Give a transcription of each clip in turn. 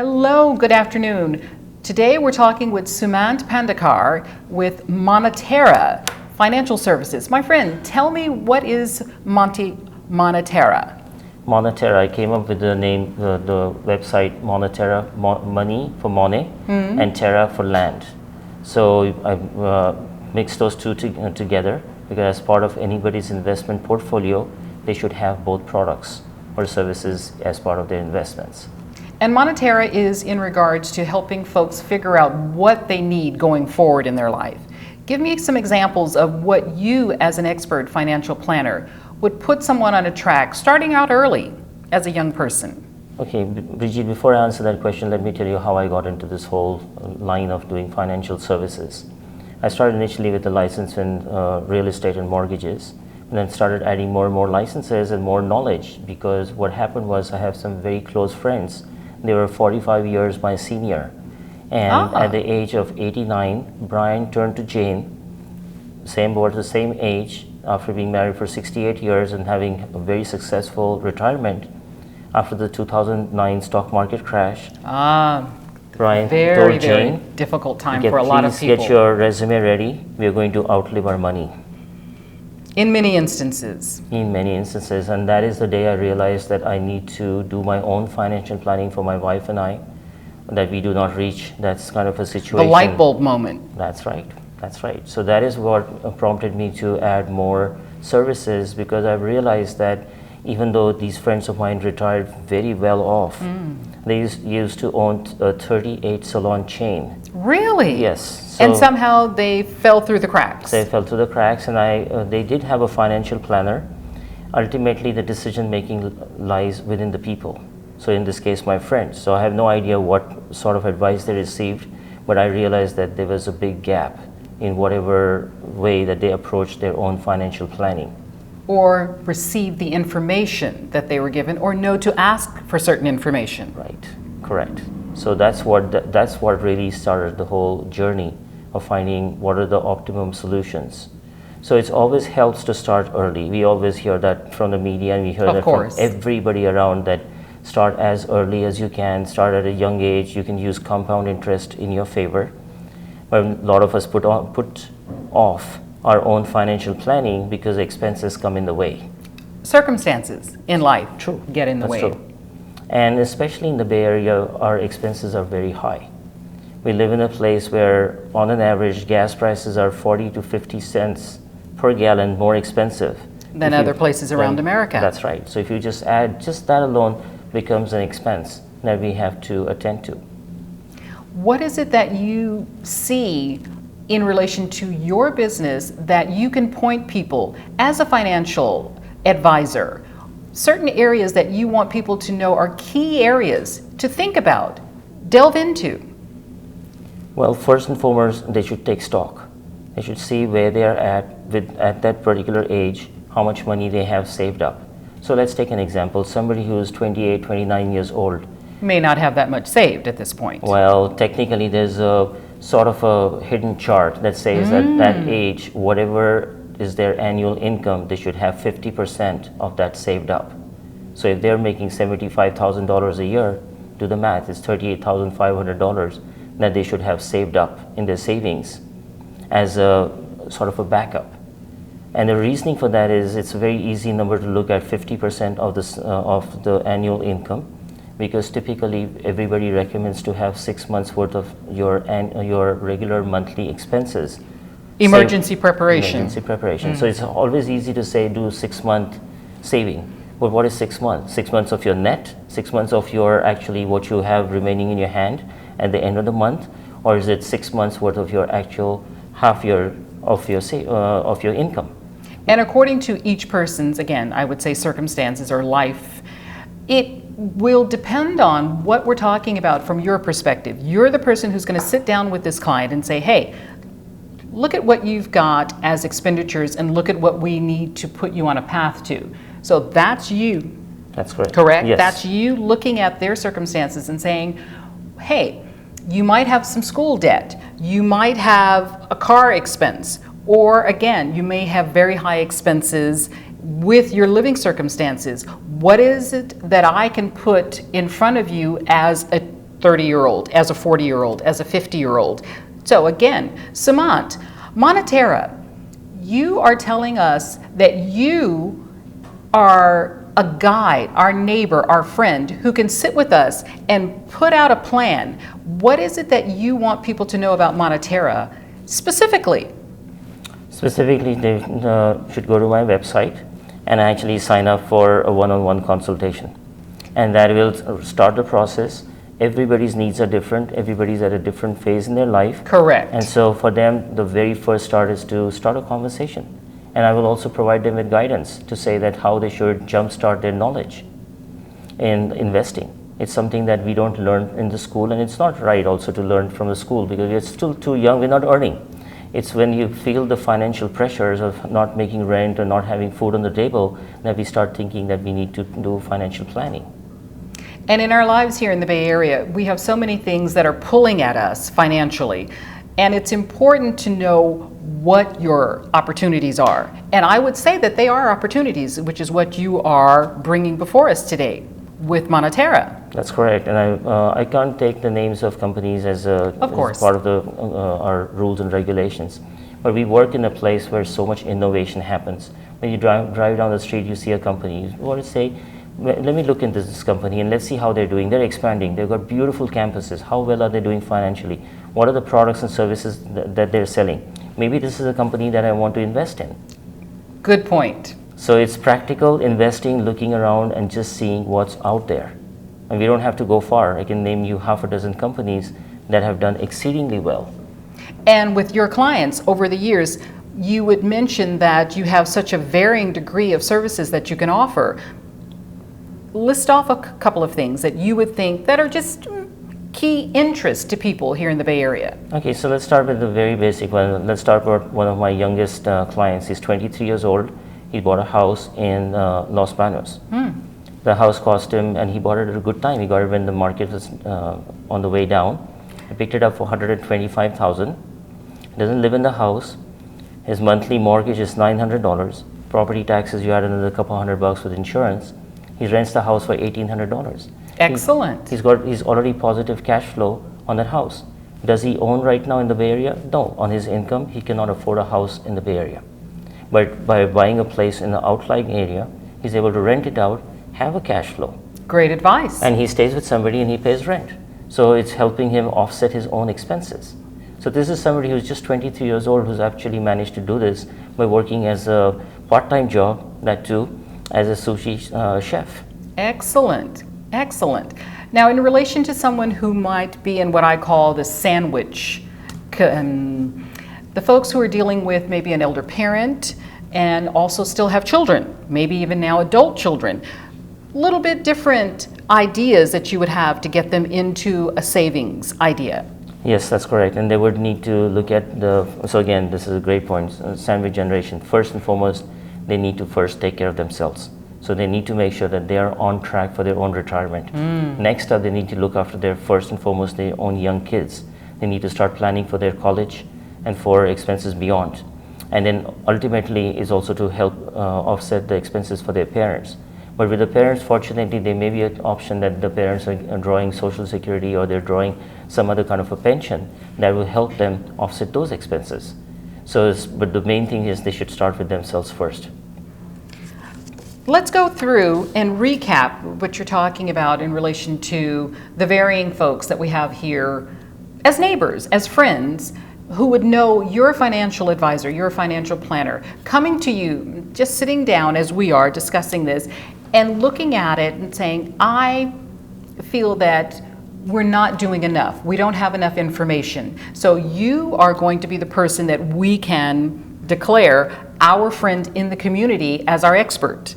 Hello, good afternoon. Today we're talking with Sumant Pandakar with Moneterra Financial Services. My friend, tell me, what is Moneterra? Moneterra, I came up with the name, the website Moneterra, money for money, and terra for land. So I mixed those two together because as part of anybody's investment portfolio, they should have both products or services as part of their investments. And Moneterra is in regards to helping folks figure out what they need going forward in their life. Give me some examples of what you, as an expert financial planner, would put someone on a track starting out early as a young person. Okay, Brigitte, before I answer that question, let me tell you how I got into this whole line of doing financial services. I started initially with a license in real estate and mortgages, and then started adding more and more licenses and more knowledge, because what happened was I have some very close friends. They were 45 years my senior, and at the age of 89, Brian turned to Jane, both the same age, after being married for 68 years and having a very successful retirement after the 2009 stock market crash. Brian told Jane, very difficult time for a lot of people. Please get your resume ready. We are going to outlive our money. In many instances. In many instances, and that is the day I realized that I need to do my own financial planning for my wife and I, that we do not reach that kind of a situation. The light bulb moment. That's right. That's right. So that is what prompted me to add more services, because I realized that even though these friends of mine retired very well off, they used to own a 38 salon chain. Really? Yes. And somehow they fell through the cracks. They fell through the cracks, and they did have a financial planner. Ultimately, the decision making lies within the people. So in this case, my friends. So I have no idea what sort of advice they received, but I realized that there was a big gap in whatever way that they approached their own financial planning. Or receive the information that they were given, or know to ask for certain information. Right, correct. So that's what really started the whole journey of finding what are the optimum solutions. So it always helps to start early. We always hear that from the media, and we hear that from everybody around, that start as early as you can, start at a young age. You can use compound interest in your favor. But a lot of us put off our own financial planning because expenses come in the way. Circumstances in life get in the way. True. And especially in the Bay Area, our expenses are very high. We live in a place where, on an average, gas prices are 40 to 50 cents per gallon more expensive than other places around America. That's right. So if you just add, just that alone becomes an expense that we have to attend to. What is it that you see in relation to your business that you can point people as a financial advisor? Certain areas that you want people to know are key areas to think about, delve into? Well, first and foremost, they should take stock. They should see where they are at that particular age, how much money they have saved up. So let's take an example. Somebody who is 28, 29 years old may not have that much saved at this point. Well, technically there's a sort of a hidden chart that says that that age, whatever is their annual income, they should have 50% of that saved up. So if they're making $75,000 a year, do the math, it's $38,500 that they should have saved up in their savings as a sort of a backup. And the reasoning for that is, it's a very easy number to look at 50% of the annual income, because typically everybody recommends to have 6 months worth of your regular monthly expenses. Emergency preparation. Emergency preparation. So it's always easy to say do 6 month saving. But what is 6 months? 6 months of your net, 6 months of your actually what you have remaining in your hand at the end of the month, or is it 6 months worth of your actual half year of your income? And according to each person's, again, I would say circumstances or life, it will depend on what we're talking about from your perspective. You're the person who's going to sit down with this client and say, hey, look at what you've got as expenditures and look at what we need to put you on a path to. So that's you. That's correct. Correct? Yes. That's you looking at their circumstances and saying, hey, you might have some school debt. You might have a car expense. Or again, you may have very high expenses with your living circumstances. What is it that I can put in front of you as a 30-year-old, as a 40-year-old, as a 50-year-old. So again, Samant, Moneterra, you are telling us that you are a guide, our neighbor, our friend, who can sit with us and put out a plan. What is it that you want people to know about Moneterra specifically? Specifically, they should go to my website and actually sign up for a one-on-one consultation. And that will start the process. Everybody's needs are different. Everybody's at a different phase in their life. Correct. And so for them, the very first start is to start a conversation. And I will also provide them with guidance to say that how they should jumpstart their knowledge in investing. It's something that we don't learn in the school, and it's not right also to learn from the school because we're still too young, we're not earning. It's when you feel the financial pressures of not making rent or not having food on the table that we start thinking that we need to do financial planning. And in our lives here in the Bay Area, we have so many things that are pulling at us financially. And it's important to know what your opportunities are. And I would say that they are opportunities, which is what you are bringing before us today with Moneterra. That's correct. And I can't take the names of companies as part of our rules and regulations. But we work in a place where so much innovation happens. When you drive down the street, you see a company. You want to say, let me look into this company and let's see how they're doing. They're expanding. They've got beautiful campuses. How well are they doing financially? What are the products and services that they're selling? Maybe this is a company that I want to invest in. Good point. So it's practical investing, looking around and just seeing what's out there. And we don't have to go far. I can name you half a dozen companies that have done exceedingly well. And with your clients over the years, you would mention that you have such a varying degree of services that you can offer. List off a couple of things that you would think that are just key interest to people here in the Bay Area. Okay, so let's start with the very basic one. Let's start with one of my youngest clients. He's 23 years old. He bought a house in Los Banos. The house cost him, and he bought it at a good time. He got it when the market was on the way down. He picked it up for $125,000. He doesn't live in the house. His monthly mortgage is $900. Property taxes, you add another couple $100 with insurance. He rents the house for $1,800. Excellent. He's already positive cash flow on that house. Does he own right now in the Bay Area? No. On his income, he cannot afford a house in the Bay Area. But by buying a place in the outlying area, he's able to rent it out, have a cash flow. Great advice. And he stays with somebody and he pays rent. So it's helping him offset his own expenses. So this is somebody who's just 23 years old who's actually managed to do this by working as a part-time job, that too, as a sushi chef. Excellent, excellent. Now, in relation to someone who might be in what I call the sandwich, the folks who are dealing with maybe an elder parent and also still have children, maybe even now adult children, little bit different ideas that you would have to get them into a savings idea. Yes, that's correct. And they would need to look at so again, this is a great point, sandwich generation. First and foremost, they need to first take care of themselves. So they need to make sure that they are on track for their own retirement. Next up, they need to look after first and foremost, their own young kids. They need to start planning for their college and for expenses beyond. And then ultimately is also to help offset the expenses for their parents. But with the parents, fortunately, there may be an option that the parents are drawing Social Security or they're drawing some other kind of a pension that will help them offset those expenses. But the main thing is they should start with themselves first. Let's go through and recap what you're talking about in relation to the varying folks that we have here as neighbors, as friends, who would know you're a financial advisor, you're a financial planner, coming to you, just sitting down as we are discussing this and looking at it and saying, I feel that we're not doing enough. We don't have enough information. So you are going to be the person that we can declare our friend in the community as our expert.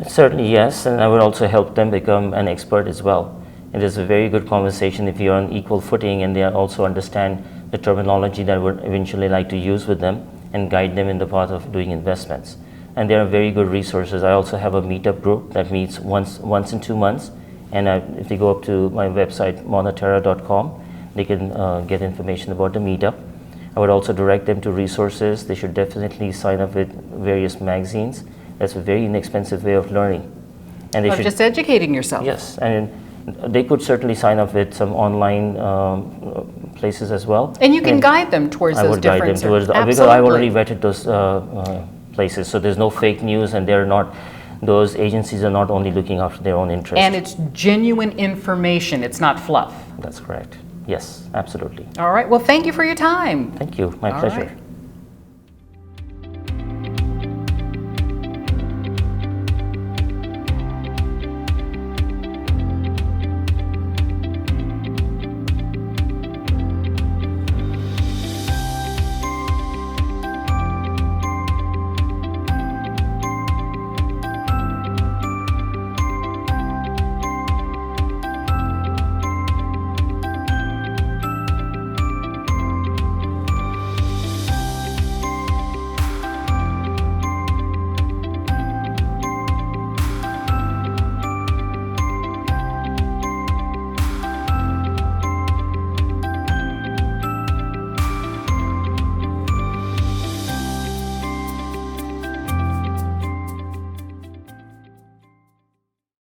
Certainly, yes, and I would also help them become an expert as well. It is a very good conversation if you're on equal footing and they also understand the terminology that I would eventually like to use with them and guide them in the path of doing investments. And there are very good resources. I also have a meetup group that meets once in 2 months, and if they go up to my website, moneterra.com, they can get information about the meetup. I would also direct them to resources. They should definitely sign up with various magazines. That's a very inexpensive way of learning. And they should just educating yourself. Yes, and They could certainly sign up with some online places as well. And you can guide them towards I those would guide them different towards because I've already vetted those places, so there's no fake news, and they're not. Those agencies are not only looking after their own interest. And it's genuine information. It's not fluff. That's correct. Yes, absolutely. All right. Well, thank you for your time. Thank you. My All pleasure. right.